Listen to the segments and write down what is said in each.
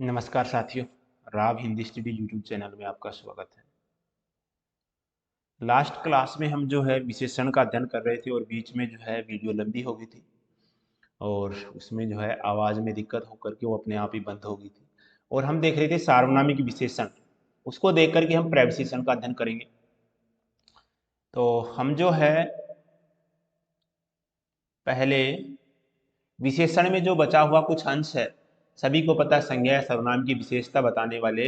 नमस्कार साथियों, Rao Hindi study YouTube channel में आपका स्वागत है। लास्ट क्लास में हम जो है विशेषण का अध्ययन कर रहे थे और बीच में जो है वीडियो लंबी हो गई थी और उसमें जो है आवाज़ में दिक्कत होकर के वो अपने आप ही बंद हो गई थी और हम देख रहे थे सार्वनामिक विशेषण। उसको देख करके हम प्रविशेषण का अध्ययन करेंगे। तो हम जो है पहले विशेषण में जो बचा हुआ कुछ अंश है, सभी को पता है संज्ञा या सर्वनाम की विशेषता बताने वाले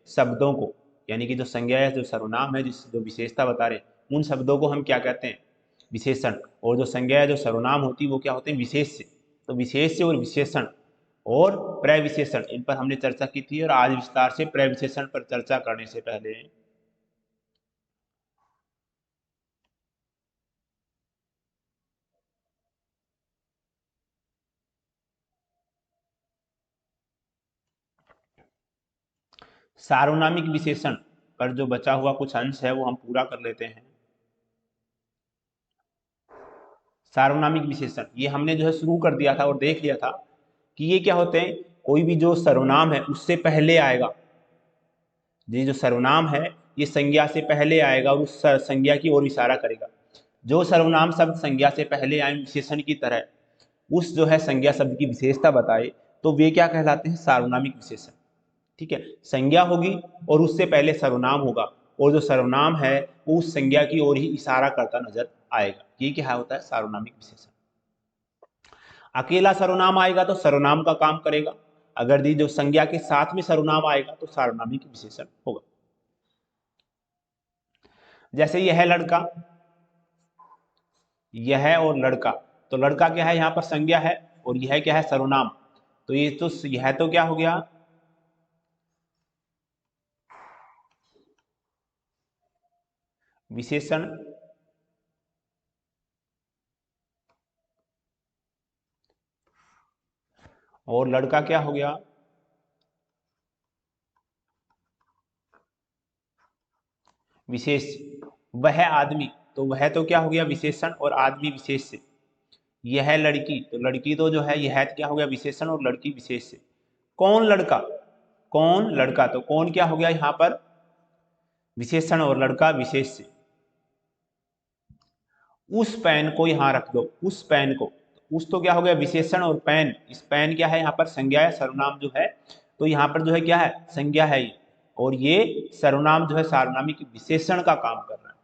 शब्दों को, यानी कि जो संज्ञा या जो सर्वनाम है जो विशेषता बता रहे हैं उन शब्दों को हम क्या कहते हैं, विशेषण। और जो संज्ञा या जो सर्वनाम होती है वो क्या होते हैं, विशेष्य। तो विशेष्य और विशेषण और प्रविशेषण, इन पर हमने चर्चा की थी और आज विस्तार से प्रविशेषण पर चर्चा करने से पहले सार्वनामिक विशेषण पर जो बचा हुआ कुछ अंश है वो हम पूरा कर लेते हैं। सार्वनामिक विशेषण ये हमने जो है शुरू कर दिया था और देख लिया था कि ये क्या होते हैं, कोई भी जो सर्वनाम है उससे पहले आएगा। ये जो सर्वनाम है ये संज्ञा से पहले आएगा और उस संज्ञा की ओर इशारा करेगा। जो सर्वनाम शब्द संज्ञा से पहले आए विशेषण की तरह उस जो है संज्ञा शब्द की विशेषता बताए तो वे क्या कहलाते हैं, सार्वनामिक विशेषण। ठीक है, संज्ञा होगी और उससे पहले सर्वनाम होगा और जो सर्वनाम है वो उस संज्ञा की ओर ही इशारा करता नजर आएगा। ये क्या होता है, सार्वनामिक विशेषण। अकेला सर्वनाम आएगा तो सर्वनाम का काम करेगा, अगर दी जो संज्ञा के साथ में सर्वनाम आएगा तो सार्वनामिक विशेषण होगा। जैसे यह लड़का, यह और लड़का, तो लड़का क्या है, यहाँ पर संज्ञा है और यह क्या है, सर्वनाम। तो ये तो यह तो क्या हो गया, विशेषण। और लड़का क्या हो गया, विशेष। वह आदमी, तो वह तो क्या हो गया, विशेषण और आदमी विशेष से। यह लड़की, तो लड़की तो जो है यह क्या हो गया, विशेषण और लड़की विशेष से। कौन लड़का, कौन लड़का, तो कौन क्या हो गया यहाँ पर, विशेषण और लड़का विशेष से। उस पेन को यहां रख दो, उस पेन को, उस तो क्या हो गया विशेषण और पेन, इस पेन क्या है यहाँ पर संज्ञा है, सर्वनाम जो है। तो यहाँ पर जो है क्या है, संज्ञा है ये, और ये सर्वनाम जो है सार्वनामिक विशेषण का काम कर रहा है।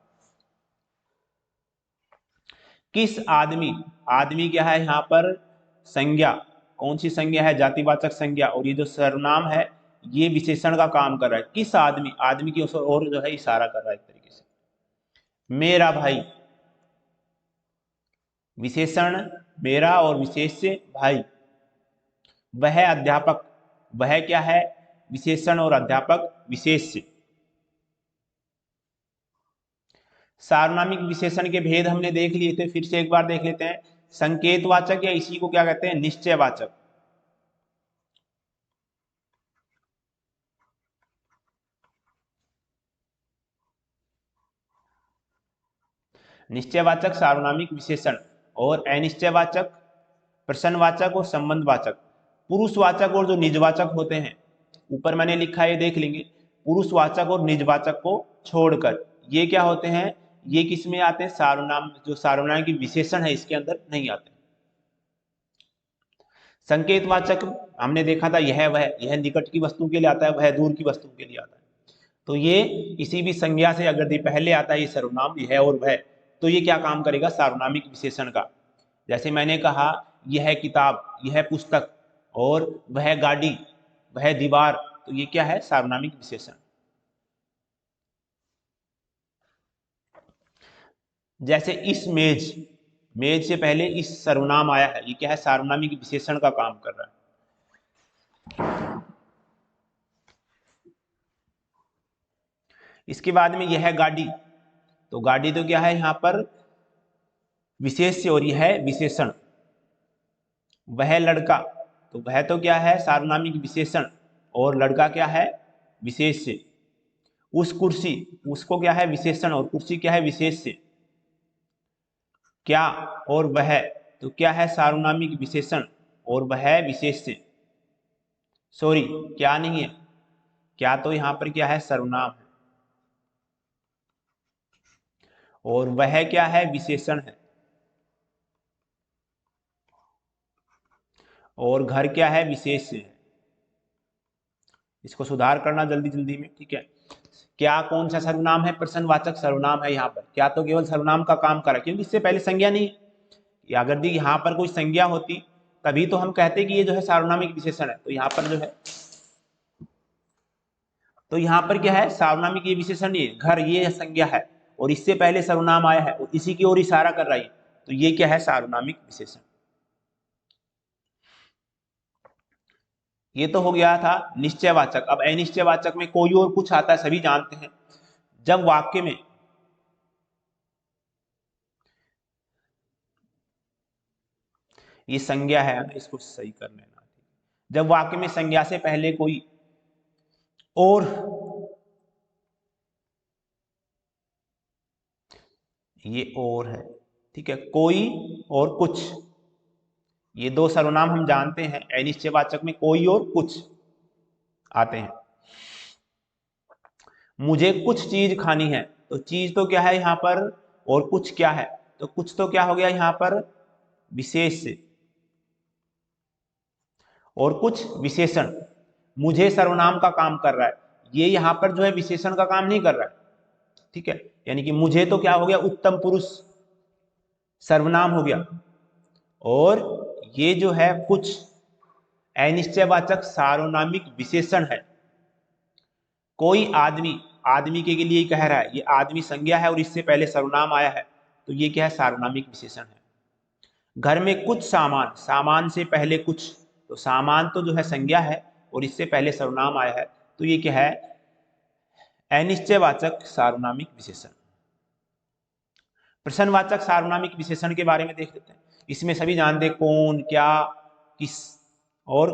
किस आदमी, आदमी क्या है यहाँ पर संज्ञा, कौन सी संज्ञा है, जातिवाचक संज्ञा, और ये जो सर्वनाम है ये विशेषण का काम कर रहा है। किस आदमी, आदमी की ओर जो है इशारा कर रहा है एक तरीके से। मेरा भाई, विशेषण मेरा और विशेष्य भाई। वह अध्यापक, वह क्या है, विशेषण और अध्यापक विशेष्य। सार्वनामिक विशेषण के भेद हमने देख लिए थे, फिर से एक बार देख लेते हैं। संकेतवाचक या इसी को क्या कहते हैं, निश्चयवाचक। निश्चयवाचक सार्वनामिक विशेषण और अनिश्चयवाचक, प्रश्नवाचक और संबंधवाचक। पुरुषवाचक और जो निजवाचक होते हैं, ऊपर मैंने लिखा है ये देख लेंगे। पुरुषवाचक और निजवाचक को छोड़कर ये क्या होते हैं, ये किस में आते हैं, सार्वनाम, जो सार्वनाम की विशेषण है इसके अंदर नहीं आते। संकेतवाचक हमने देखा था, यह वह, यह निकट की वस्तु के लिए आता है, वह दूर की वस्तु के लिए आता है। तो ये किसी भी संज्ञा से अगर पहले आता है ये सर्वनाम, यह और वह, तो ये क्या काम करेगा, सार्वनामिक विशेषण का। जैसे मैंने कहा यह किताब, यह पुस्तक, और वह गाड़ी, वह दीवार, तो ये क्या है, सार्वनामिक विशेषण। जैसे इस मेज, मेज से पहले इस सर्वनाम आया है, ये क्या है, सार्वनामिक विशेषण का काम कर रहा है। इसके बाद में यह गाड़ी, तो गाड़ी तो क्या है यहाँ पर विशेष्य और यह है विशेषण। वह लड़का, तो वह तो क्या है, सार्वनामिक विशेषण और लड़का क्या है, विशेष्य। उस कुर्सी, उसको क्या है, विशेषण, और कुर्सी क्या है, विशेष्य। क्या और वह, तो क्या है, सार्वनामिक विशेषण और वह विशेष्य। सॉरी, क्या नहीं है, क्या तो यहां पर क्या है, सर्वनाम है, और वह क्या है, विशेषण है, और घर क्या है, विशेष है। इसको सुधार करना जल्दी जल्दी में, ठीक है। क्या कौन सा सर्वनाम है, प्रश्नवाचक सर्वनाम है यहाँ पर, क्या तो केवल सर्वनाम का काम कर रहा है, क्योंकि इससे पहले संज्ञा नहीं है। या अगर दी यहाँ पर कोई संज्ञा होती तभी तो हम कहते कि ये जो है सार्वनामिक विशेषण है। तो यहाँ पर जो है, तो यहाँ पर क्या है, सार्वनामिक ये विशेषण, ये घर ये संज्ञा है और इससे पहले सर्वनाम आया है और इसी की ओर इशारा कर रहा है, तो ये क्या है, सार्वनामिक विशेषण। ये तो हो गया था निश्चयवाचक। अब अनिश्चयवाचक में कोई और कुछ आता है, सभी जानते हैं। जब वाक्य में ये संज्ञा है, इसको सही कर लेना। जब वाक्य में संज्ञा से पहले कोई और, ये और है, ठीक है, कोई और कुछ, ये दो सर्वनाम हम जानते हैं। अनिश्चयवाचक में कोई और कुछ आते हैं। मुझे कुछ चीज खानी है, तो चीज तो क्या है यहाँ पर, और कुछ क्या है, तो कुछ तो क्या हो गया यहाँ पर, विशेष से, और कुछ विशेषण। मुझे सर्वनाम का काम कर रहा है, ये यहाँ पर जो है विशेषण का काम नहीं कर रहा है, ठीक है। यानी कि मुझे तो क्या हो गया, उत्तम पुरुष सर्वनाम हो गया, और ये जो है कुछ अनिश्चयवाचक सार्वनामिक विशेषण है। कोई आदमी, आदमी के लिए कह रहा है, ये आदमी संज्ञा है और इससे पहले सर्वनाम आया है, तो ये क्या है, सार्वनामिक विशेषण है। घर में कुछ सामान, सामान से पहले कुछ, तो सामान तो जो है संज्ञा है और इससे पहले सर्वनाम आया है, तो ये क्या है, अनिश्चयवाचक सार्वनामिक विशेषण। प्रश्नवाचक सार्वनामिक विशेषण के बारे में देख लेते हैं। इसमें सभी जानते हैं, कौन, क्या, किस और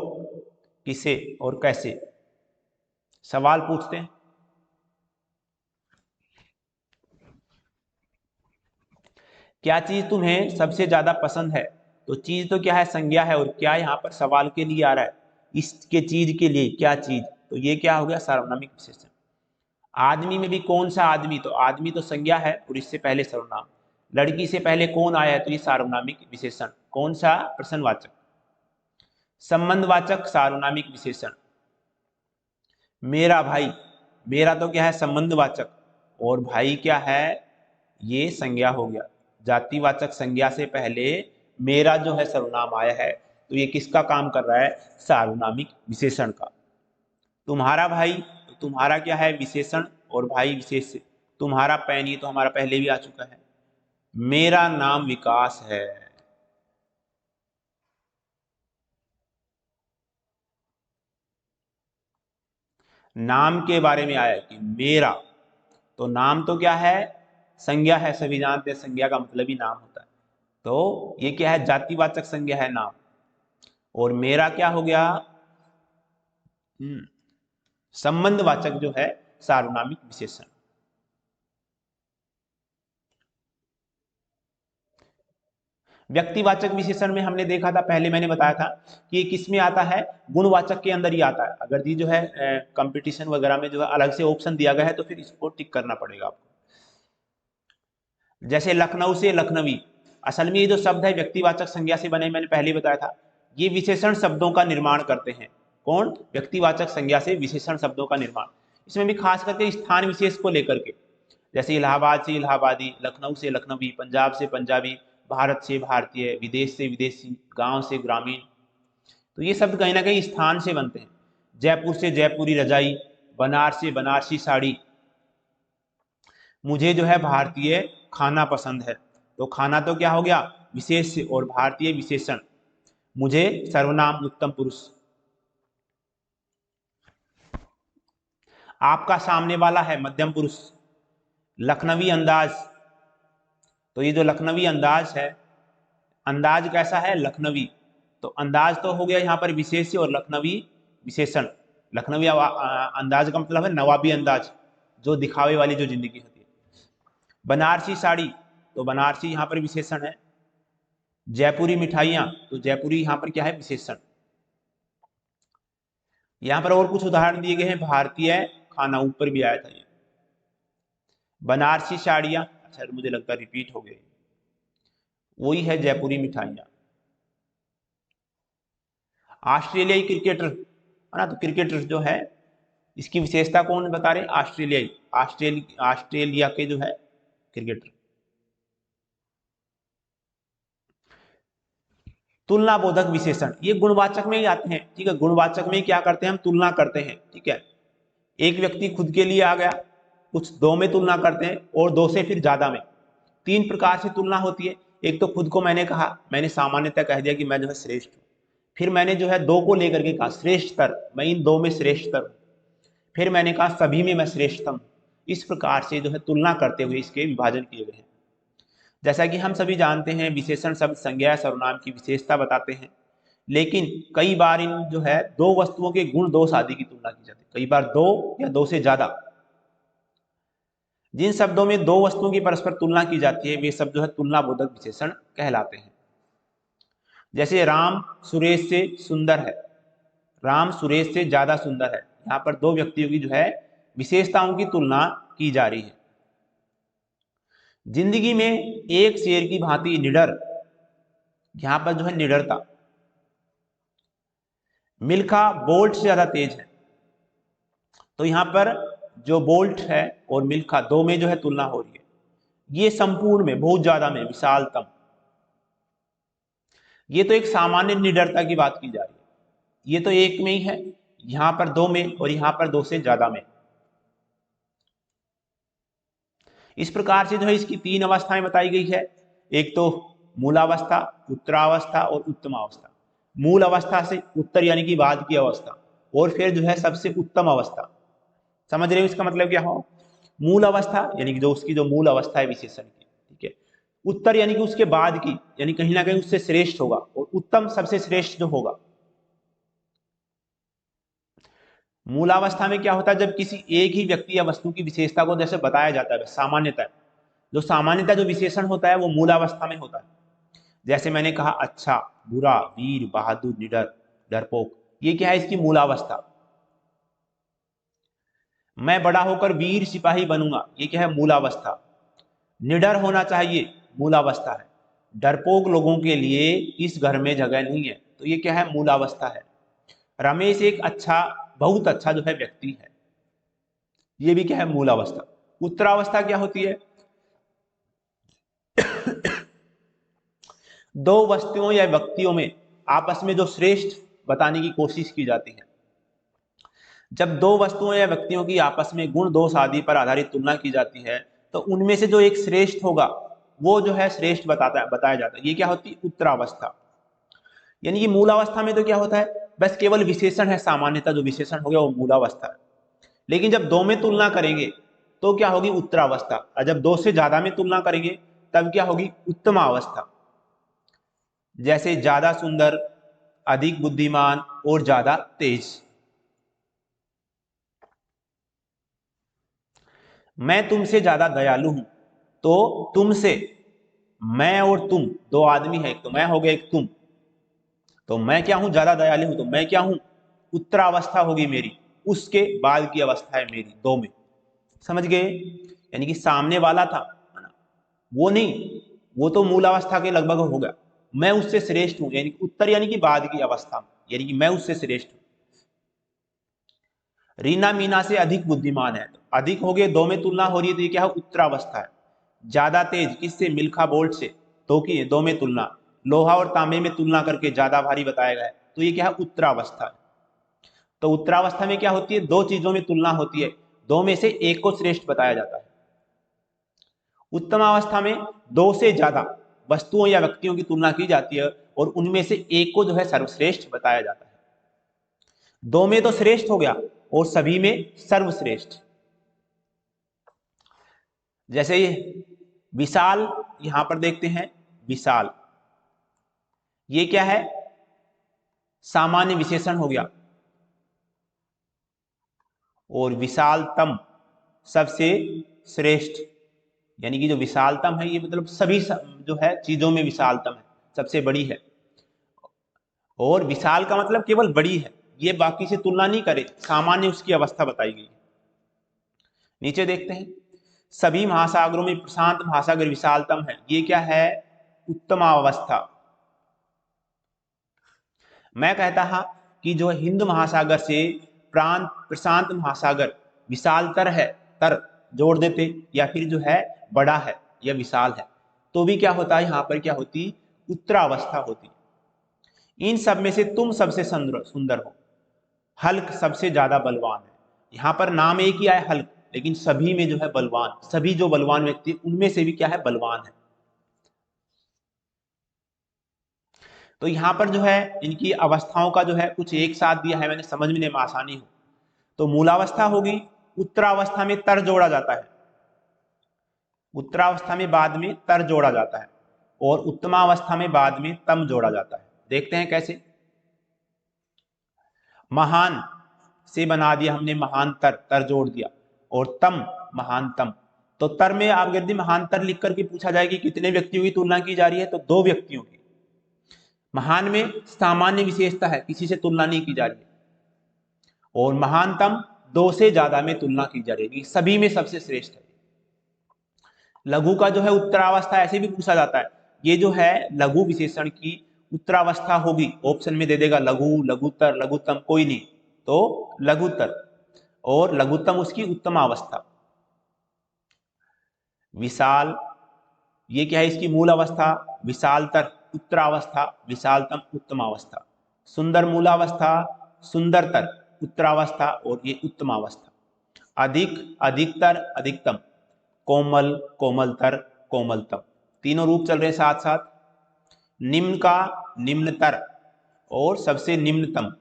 किसे और कैसे। सवाल पूछते हैं, क्या चीज तुम्हें सबसे ज्यादा पसंद है, तो चीज तो क्या है, संज्ञा है, और क्या यहाँ पर सवाल के लिए आ रहा है, इसके चीज के लिए, क्या चीज, तो ये क्या हो गया, सार्वनामिक विशेषण। आदमी में भी कौन सा आदमी, तो आदमी तो संज्ञा है और इससे पहले सर्वनाम। लड़की से पहले कौन आया है, तो ये सार्वनामिक विशेषण। कौन सा, प्रश्नवाचक। संबंधवाचक सार्वनामिक विशेषण। मेरा भाई, मेरा तो क्या है, संबंधवाचक, और भाई क्या है, ये संज्ञा हो गया। जातिवाचक संज्ञा से पहले मेरा जो है सर्वनाम आया है, तो ये किसका काम कर रहा है, सार्वनामिक विशेषण का। तुम्हारा भाई, तो तुम्हारा क्या है, विशेषण, और भाई विशेष से। तुम्हारा पेन, ये तो हमारा पहले भी आ चुका है। मेरा नाम विकास है, नाम के बारे में आया कि मेरा, तो नाम तो क्या है, संज्ञा है, सभी जानते हैं संज्ञा का मतलब ही नाम होता है। तो ये क्या है, जातिवाचक संज्ञा है, नाम। और मेरा क्या हो गया, संबंधवाचक जो है सार्वनामिक विशेषण। व्यक्तिवाचक विशेषण में हमने देखा था, पहले मैंने बताया था कि ये किस में आता है, गुणवाचक के अंदर ही आता है। अगर ये जो है कंपटीशन वगैरह में जो है अलग से ऑप्शन दिया गया है, तो फिर इसको टिक करना पड़ेगा आपको। जैसे लखनऊ से लखनवी, असल में ये जो शब्द है व्यक्तिवाचक संज्ञा से बने, मैंने पहले बताया था। ये विशेषण शब्दों का निर्माण करते हैं। कौन, व्यक्तिवाचक संज्ञा से विशेषण शब्दों का निर्माण। इसमें भी खास करके स्थान विशेष को लेकर के, जैसे इलाहाबाद से इलाहाबादी, लखनऊ से लखनवी, पंजाब से पंजाबी, भारत से भारतीय, विदेश से विदेशी, गांव से ग्रामीण, तो ये शब्द कहीं ना कहीं स्थान से बनते हैं। जयपुर से जयपुरी रजाई, बनारस से बनारसी साड़ी। मुझे जो है भारतीय खाना पसंद है, तो खाना तो क्या हो गया, विशेष से, और भारतीय विशेषण। मुझे सर्वनाम उत्तम पुरुष। आपका सामने वाला है मध्यम पुरुष। लखनवी अंदाज, तो ये जो लखनवी अंदाज है, अंदाज कैसा है, लखनवी, तो अंदाज तो हो गया यहाँ पर विशेष से, और लखनवी विशेषण। लखनवी अंदाज का मतलब है नवाबी अंदाज, जो दिखावे वाली जो जिंदगी होती है। बनारसी साड़ी, तो बनारसी यहाँ पर विशेषण है। जयपुरी मिठाइयाँ, तो जयपुरी यहाँ पर क्या है, विशेषण। यहां पर और कुछ उदाहरण दिए गए हैं। भारतीय खाना ऊपर भी आया था ये। बनारसी साड़ियां, अच्छा मुझे लगता है रिपीट हो गई, वही है जयपुरी मिठाइयां। ऑस्ट्रेलियाई क्रिकेटर है ना, तो क्रिकेटर जो है इसकी विशेषता कौन बता रहे हैं? ऑस्ट्रेलियाई, ऑस्ट्रेलिया के जो है क्रिकेटर। तुलना बोधक विशेषण ये गुणवाचक में ही आते हैं, ठीक है। गुणवाचक में क्या करते हैं हम? तुलना करते हैं, ठीक है। एक व्यक्ति खुद के लिए आ गया, कुछ दो में तुलना करते हैं और दो से फिर ज्यादा में। तीन प्रकार से तुलना होती है। एक तो खुद को मैंने कहा, मैंने सामान्यतः कह दिया कि मैं जो है श्रेष्ठ हूं। फिर मैंने जो है दो को लेकर के कहा श्रेष्ठतर, मैं इन दो में श्रेष्ठतर हूं। फिर मैंने कहा सभी में मैं श्रेष्ठतम। इस प्रकार से जो है तुलना करते हुए इसके विभाजन किए गए हैं। जैसा कि हम सभी जानते हैं विशेषण शब्द संज्ञा सर्वनाम की विशेषता बताते हैं, लेकिन कई बार इन जो है दो वस्तुओं के गुण दोष आदि की तुलना की जाती है। कई बार दो या दो से ज्यादा। जिन शब्दों में दो वस्तुओं की परस्पर तुलना की जाती है वे शब्द जो है तुलना बोधक विशेषण कहलाते हैं। जैसे राम सुरेश से सुंदर है, राम सुरेश से ज्यादा सुंदर है। यहाँ पर दो व्यक्तियों की जो है विशेषताओं की तुलना की जा रही है। जिंदगी में एक शेर की भांति निडर, यहां पर जो है निडरता। मिल्खा बोल्ट से ज्यादा तेज है, तो यहां पर जो बोल्ट है और मिल्खा दो में जो है तुलना हो रही है। ये संपूर्ण में, बहुत ज्यादा में, विशालतम। ये तो एक सामान्य निडरता की बात की जा रही है। ये तो एक में ही है, यहां पर दो में और यहां पर दो से ज्यादा में। इस प्रकार से जो है इसकी तीन अवस्थाएं बताई गई है। एक तो मूलावस्था, उत्तरावस्था और उत्तमावस्था। मूल अवस्था से उत्तर यानी कि बाद की अवस्था, और फिर जो है सबसे उत्तम अवस्था। समझ रहे हो इसका मतलब क्या हो? मूल अवस्था यानी कि जो उसकी जो मूल अवस्था है विशेषण की, ठीक है। उत्तर यानी कि उसके बाद की, यानी कहीं ना कहीं उससे श्रेष्ठ होगा, और उत्तम सबसे श्रेष्ठ जो होगा। मूलावस्था में क्या होता है? जब किसी एक ही व्यक्ति या वस्तु की विशेषता को जैसे बताया जाता है सामान्यतः, जो विशेषण होता है वो मूलावस्था में होता है। जैसे मैंने कहा अच्छा, बुरा, वीर, बहादुर, निडर, डरपोक, ये क्या है? इसकी मूलावस्था। मैं बड़ा होकर वीर सिपाही बनूंगा, ये क्या है? मूलावस्था। निडर होना चाहिए, मूलावस्था है। डरपोक लोगों के लिए इस घर में जगह नहीं है, तो ये क्या है? मूलावस्था है। रमेश एक अच्छा, बहुत अच्छा जो है व्यक्ति है, ये भी क्या है? मूलावस्था। उत्तरावस्था क्या होती है? दो वस्तुओं या व्यक्तियों में आपस में जो श्रेष्ठ बताने की कोशिश की जाती है। जब दो वस्तुओं या व्यक्तियों की आपस में गुण दोष आदि पर आधारित तुलना की जाती है, तो उनमें से जो एक श्रेष्ठ होगा वो जो है श्रेष्ठ बताया जाता है। ये क्या होती है? उत्तरावस्था। यानी कि मूलावस्था में तो क्या होता है? बस केवल विशेषण है, सामान्यतः जो विशेषण हो गया वो मूलावस्था है। लेकिन जब दो में तुलना करेंगे तो क्या होगी? उत्तरावस्था। और जब दो से ज्यादा में तुलना करेंगे तब क्या होगी? उत्तमावस्था। जैसे ज्यादा सुंदर, अधिक बुद्धिमान और ज्यादा तेज। मैं तुमसे ज्यादा दयालु हूं, तो तुमसे, मैं और तुम दो आदमी है, एक तो मैं हो गया एक तुम, तो मैं क्या हूं? ज्यादा दयालु हूं, तो मैं क्या हूं? उत्तरावस्था होगी मेरी, उसके बाद की अवस्था है मेरी दो में। समझ गए? यानी कि सामने वाला था वो नहीं, वो तो मूल अवस्था के लगभग हो गया। मैं उससे श्रेष्ठ हूं, यानी उत्तर यानी कि बाद की अवस्था, यानी कि मैं उससे श्रेष्ठ हूं। रीना मीना से अधिक बुद्धिमान है, तो अधिक हो गए, दो में तुलना हो रही है, तो ये क्या है? उत्तरावस्था है। ज्यादा तेज किससे? मिल्खा बोल्ट से, तो की दो में तुलना। लोहा और तांबे में तुलना करके ज्यादा भारी बताया गया है, तो ये क्या है? उत्तरावस्था है। तो उत्तरावस्था में क्या होती है? दो चीजों में तुलना होती है, दो में से एक को श्रेष्ठ बताया जाता है। उत्तमावस्था में दो से ज्यादा वस्तुओं या व्यक्तियों की तुलना की जाती है और उनमें से एक को जो है सर्वश्रेष्ठ बताया जाता है। दो में तो श्रेष्ठ हो गया और सभी में सर्वश्रेष्ठ। जैसे विशाल, यहां पर देखते हैं विशाल, ये क्या है? सामान्य विशेषण हो गया। और विशालतम सबसे श्रेष्ठ, यानी कि जो विशालतम है ये मतलब सभी जो है चीजों में विशालतम है, सबसे बड़ी है। और विशाल का मतलब केवल बड़ी है, ये बाकी से तुलना नहीं करे, सामान्य उसकी अवस्था बताई गई। नीचे देखते हैं, सभी महासागरों में प्रशांत महासागर विशालतम है। ये क्या है? उत्तमावस्था। मैं कहता था कि जो हिंद महासागर से प्रशांत महासागर विशालतर है, तर जोड़ देते, या फिर जो है बड़ा है या विशाल है, तो भी क्या होता है, यहाँ पर क्या होती? उत्तरावस्था होती। इन सब में से तुम सबसे सुंदर हो, हल्क सबसे ज्यादा बलवान है। यहाँ पर नाम एक ही आया हल्क, लेकिन सभी में जो है बलवान, सभी जो बलवान व्यक्ति उनमें से भी क्या है? बलवान है। तो यहाँ पर जो है इनकी अवस्थाओं का जो है कुछ एक साथ दिया है मैंने, समझने में आसानी हो। तो मूलावस्था होगी, उत्तरावस्था में तर जोड़ा जाता है, उत्तरावस्था में बाद में तर जोड़ा जाता है, और उत्तमावस्था में बाद में तम जोड़ा जाता है। देखते हैं कैसे। महान से बना दिया हमने महानतर, तर जोड़ दिया, और तम महानतम। तो तर में आप यदि महानतर लिख करके पूछा जाए कि कितने व्यक्तियों की तुलना की जा रही है, तो 2 व्यक्तियों की। महान में सामान्य विशेषता है, किसी से तुलना नहीं की जा रही है, और महानतम 2 से ज्यादा में तुलना की जा रही है, सभी में सबसे श्रेष्ठ है। लघु का जो है उत्तरावस्था ऐसे भी पूछा जाता है, ये जो है लघु विशेषण की उत्तरावस्था होगी, ऑप्शन में दे देगा लघु, लघुतर, लघुतम, कोई नहीं, तो लघुतर, और लघुतम उसकी उत्तमावस्था। विशाल, ये क्या है? इसकी मूल अवस्था। विशालतर उत्तरावस्था, विशालतम उत्तमावस्था। सुंदर मूलावस्था, सुंदरतर उत्तरावस्था, और ये उत्तमावस्था। अधिक, अधिकतर, अधिकतम। कोमल, कोमलतर, कोमलतम। तीनों रूप चल रहे हैं साथ साथ। निम्न का निम्नतर और सबसे निम्नतम।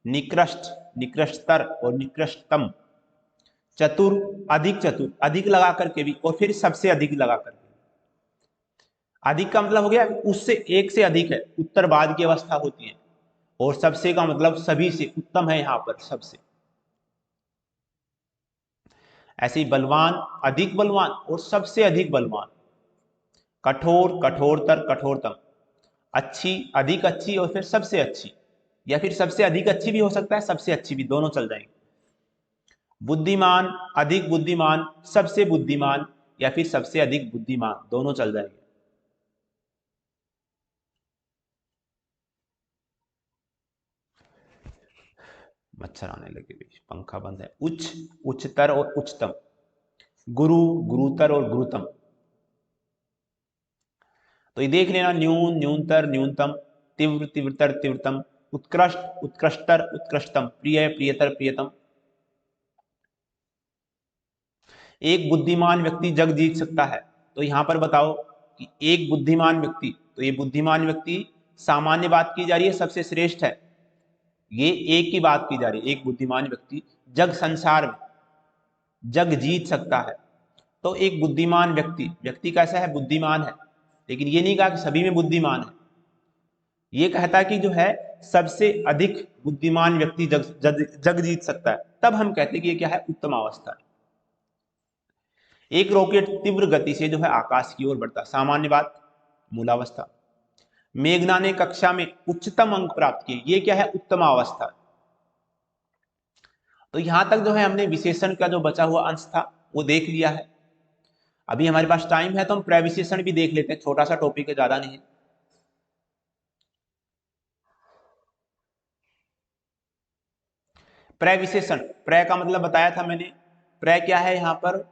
निकृष्ट, निकृष्टतर और निकृष्टतम। चतुर, अधिक चतुर, अधिक लगा करके भी, और फिर सबसे अधिक लगा करके। अधिक का मतलब हो गया उससे एक से अधिक है, उत्तर बाद की अवस्था होती है, और सबसे का मतलब सभी से उत्तम है, यहां पर सबसे। ऐसे ही बलवान, अधिक बलवान और सबसे अधिक बलवान। कठोर, कठोरतर, कठोरतम। अच्छी, अधिक अच्छी और फिर सबसे अच्छी, या फिर सबसे अधिक अच्छी भी हो सकता है, सबसे अच्छी भी, दोनों चल जाएंगे। बुद्धिमान, अधिक बुद्धिमान, सबसे बुद्धिमान, या फिर सबसे अधिक बुद्धिमान, दोनों चल जाएंगे। मच्छर आने लगे, पंखा बंद है। उच्च, उच्चतर और उच्चतम। गुरु, गुरुतर और गुरुतम। तो ये देख लेना, न्यून, न्यूनतर, न्यूनतम। तीव्र, तीव्रतर, तीव्रतम। उत्कृष्ट, उत्कृष्टतर, उत्कृष्टतम। प्रिय, प्रियतर, प्रियतम। एक बुद्धिमान व्यक्ति जग जीत सकता है, तो यहां पर बताओ कि एक बुद्धिमान व्यक्ति, तो ये बुद्धिमान व्यक्ति सामान्य बात की जा रही है, सबसे श्रेष्ठ है, ये एक की बात की जा रही है। एक बुद्धिमान व्यक्ति जग संसार में जग जीत सकता है। तो एक बुद्धिमान व्यक्ति, व्यक्ति कैसा है? बुद्धिमान है, लेकिन ये नहीं कहा कि सभी में बुद्धिमान है, ये कहता है कि जो है सबसे अधिक बुद्धिमान व्यक्ति जग जीत सकता है, तब हम कहते हैं कि ये क्या है? उत्तम अवस्था है। एक रॉकेट तीव्र गति से जो है आकाश की ओर बढ़ता, सामान्य बात, मूलावस्था। मेघना ने कक्षा में उच्चतम अंक प्राप्त किए, ये क्या है? उत्तम अवस्था। तो यहां तक जो है हमने विशेषण का जो बचा हुआ अंश था वो देख लिया है। अभी हमारे पास टाइम है तो हम प्रविशेषण भी देख लेते हैं, छोटा सा टॉपिक है, ज्यादा नहीं है। प्रविशेषण, प्र का मतलब बताया था मैंने, प्र क्या है? यहां पर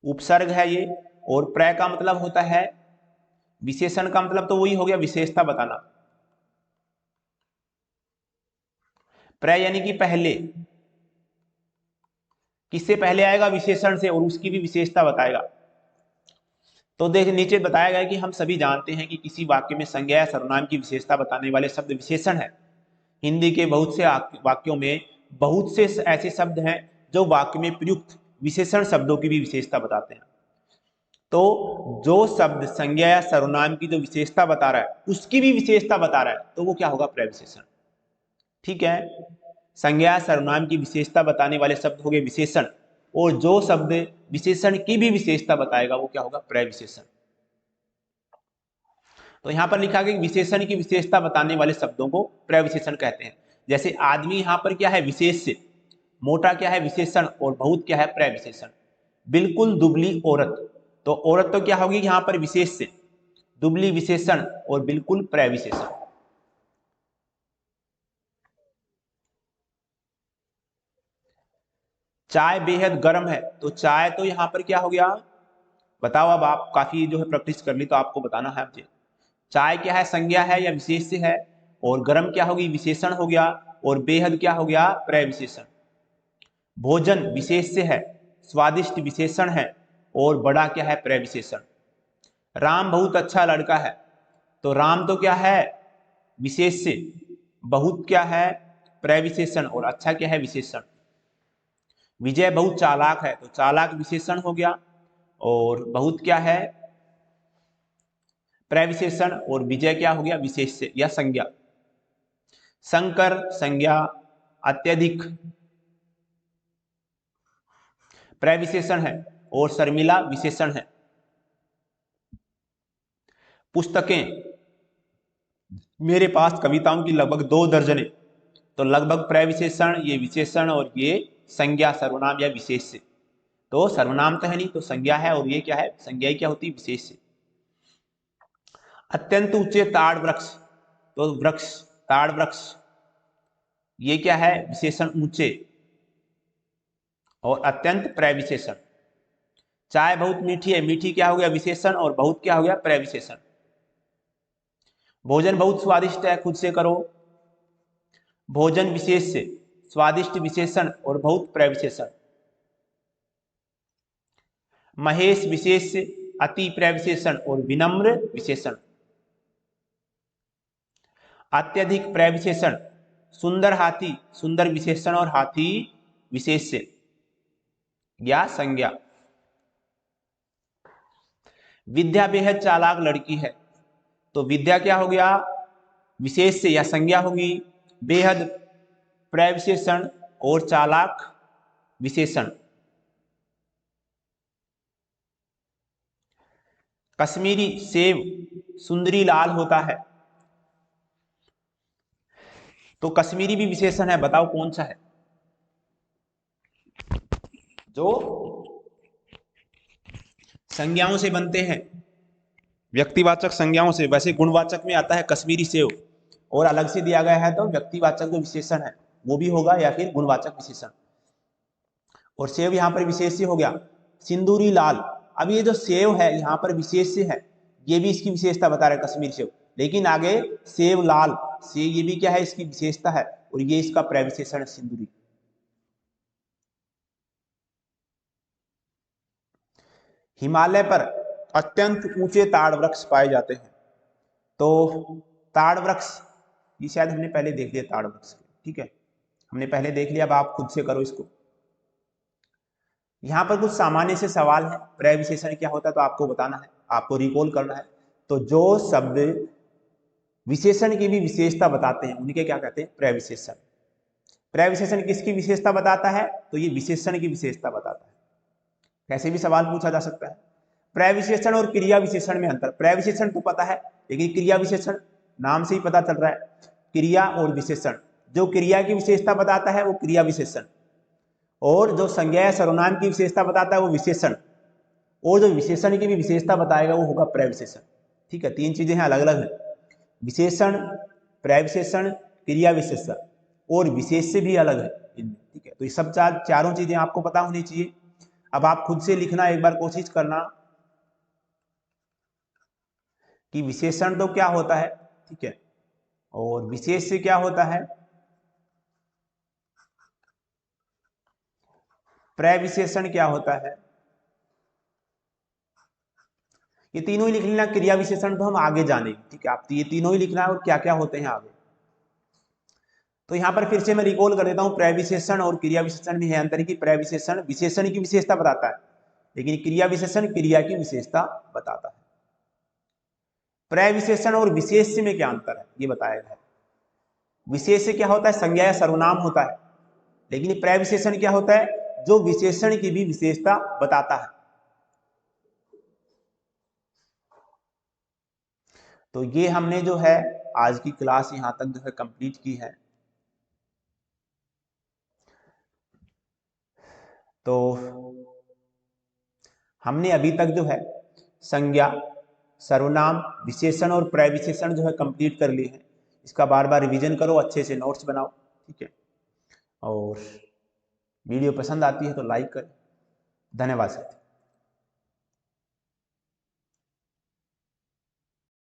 उपसर्ग है ये, और प्र का मतलब होता है, विशेषण का मतलब तो वही हो गया विशेषता बताना। प्र यानी कि पहले, किससे पहले आएगा? विशेषण से, और उसकी भी विशेषता बताएगा। तो देख, नीचे बताया गया कि हम सभी जानते हैं कि किसी वाक्य में संज्ञा या सर्वनाम की विशेषता बताने वाले शब्द विशेषण है। हिंदी के बहुत से वाक्यों में बहुत से ऐसे शब्द हैं जो वाक्य में प्रयुक्त विशेषण शब्दों की भी विशेषता बताते हैं। तो जो शब्द संज्ञा या सर्वनाम की जो विशेषता बता रहा है उसकी भी विशेषता बता रहा है, तो वो क्या होगा? प्रविशेषण। ठीक है, संज्ञा सर्वनाम की विशेषता बताने वाले शब्द हो गए विशेषण, और जो शब्द विशेषण की भी विशेषता बताएगा वो क्या होगा? प्रविशेषण। तो यहां पर लिखा गया कि विशेषण की विशेषता बताने वाले शब्दों को प्रविशेषण कहते हैं। जैसे आदमी यहां पर क्या है विशेष से, मोटा क्या है विशेषण और बहुत क्या है प्रविशेषण। बिल्कुल दुबली औरत, तो औरत तो क्या होगी यहां पर विशेष से, दुबली विशेषण और बिल्कुल प्रविशेषण। चाय बेहद गर्म है, तो चाय तो यहां पर क्या हो गया बताओ। अब आप काफी जो है प्रैक्टिस कर ली तो आपको बताना है मुझे। चाय क्या है संज्ञा है या विशेष से है, और गर्म क्या होगी विशेषण हो गया, और बेहद क्या हो गया प्रविशेषण। भोजन विशेष से है, स्वादिष्ट विशेषण है, और बड़ा क्या है प्रविशेषण। राम बहुत अच्छा लड़का है, तो राम तो क्या है विशेष से, बहुत क्या है प्रविशेषण, और अच्छा क्या है विशेषण। विजय बहुत चालाक है, तो चालाक विशेषण हो गया, और बहुत क्या है प्रविशेषण, और विजय क्या हो गया विशेष से या संज्ञा। शंकर संज्ञा, अत्यधिक प्रविशेषण है, और शर्मिला विशेषण है। पुस्तकें मेरे पास कविताओं की लगभग 2 दर्जनें, तो लगभग प्रविशेषण ये विशेषण और ये संज्ञा सर्वनाम या विशेष से। तो सर्वनाम तो है नहीं, तो संज्ञा है, और ये क्या है संज्ञा क्या होती है विशेष से। अत्यंत ऊंचे ताड़ वृक्ष, तो वृक्ष ताड़ वृक्ष ये क्या है विशेषण ऊंचे, और अत्यंत प्रविशेषण। चाय बहुत मीठी है, मीठी क्या हो गया विशेषण, और बहुत क्या हो गया प्रविशेषण। भोजन बहुत स्वादिष्ट है, खुद से करो। भोजन विशेष से, स्वादिष्ट विशेषण, और बहुत प्रविशेषण। महेश विशेष से, अति प्रविशेषण, और विनम्र विशेषण। अत्यधिक प्रविशेषण, सुंदर हाथी, सुंदर विशेषण और हाथी विशेष से या संज्ञा। विद्या बेहद चालाक लड़की है, तो विद्या क्या हो गया विशेष से या संज्ञा होगी, बेहद प्रविशेषण, और चालाक विशेषण। कश्मीरी सेब सुंदरी लाल होता है, तो कश्मीरी भी विशेषण है, बताओ कौन सा है जो संज्ञाओं से बनते हैं, व्यक्तिवाचक संज्ञाओं से। वैसे गुणवाचक में आता है कश्मीरी सेव, और अलग से दिया गया है तो व्यक्तिवाचक जो विशेषण है वो भी होगा, या फिर गुणवाचक विशेषण। और सेव यहाँ पर विशेष से हो गया। सिंदूरी लाल, अब ये जो सेव है यहाँ पर विशेष से है, ये भी इसकी विशेषता बता रहा है कश्मीरी सेव, लेकिन आगे सेव लाल से ये भी क्या है इसकी विशेषता है, और ये इसका प्रविशेषण है सिंदूरी। हिमालय पर अत्यंत ऊंचे ताड़ वृक्ष पाए जाते हैं, तो ताड़ वृक्ष ये शायद हमने पहले देख लिया ताड़ वृक्ष, ठीक है हमने पहले देख लिया। अब आप खुद से करो इसको। यहाँ पर कुछ सामान्य से सवाल है, प्रविशेषण क्या होता है तो आपको बताना है, आपको रिकॉल करना है। तो जो शब्द विशेषण की भी विशेषता बताते हैं उन्हीं के क्या कहते हैं प्रविशेषण। प्रविशेषण किसकी विशेषता बताता है, तो ये विशेषण की विशेषता बताता है। कैसे भी सवाल पूछा जा सकता है। प्रविशेषण और क्रिया विशेषण में अंतर, प्रविशेषण तो पता है, लेकिन क्रिया विशेषण नाम से ही पता चल रहा है। क्रिया और विशेषण, जो क्रिया की विशेषता बताता है वो क्रिया विशेषण, और जो संज्ञा या सर्वनाम की विशेषता बताता है वो विशेषण, और जो विशेषण की भी विशेषता बताएगा वो होगा प्रविशेषण। ठीक है, 3 चीजें हैं, अलग अलग है। विशेषण, प्रविशेषण, क्रिया विशेषण, और विशेष से भी अलग है इनमें। ठीक है, तो ये सब चारों चीजें आपको पता होनी चाहिए। अब आप खुद से लिखना एक बार कोशिश करना कि विशेषण तो क्या होता है, ठीक है, और विशेष से क्या होता है, प्रविशेषण क्या होता है। ये तीनों ही लिख लेना। क्रिया विशेषण तो हम आगे जानेंगे, ठीक है, आप ये तीनों ही लिखना है और क्या क्या होते हैं आगे। तो यहां पर फिर से मैं रिकॉल कर देता हूं, प्रविशेषण और क्रिया विशेषण में है अंतर की प्रविशेषण विशेषण की विशेषता बताता है, लेकिन क्रिया विशेषण क्रिया की विशेषता बताता है। प्रविशेषण और विशेष में क्या अंतर है ये बताया गया है। विशेष से क्या होता है संज्ञा या सर्वनाम होता है, लेकिन प्रविशेषण क्या होता है जो विशेषण की भी विशेषता बताता है। तो ये हमने जो है आज की क्लास यहाँ तक जो है कंप्लीट की है। तो हमने अभी तक जो है संज्ञा, सर्वनाम, विशेषण और प्रविशेषण जो है कंप्लीट कर लिए हैं। इसका बार बार रिवीजन करो, अच्छे से नोट्स बनाओ, ठीक है। और वीडियो पसंद आती है तो लाइक करें। धन्यवाद साथियों।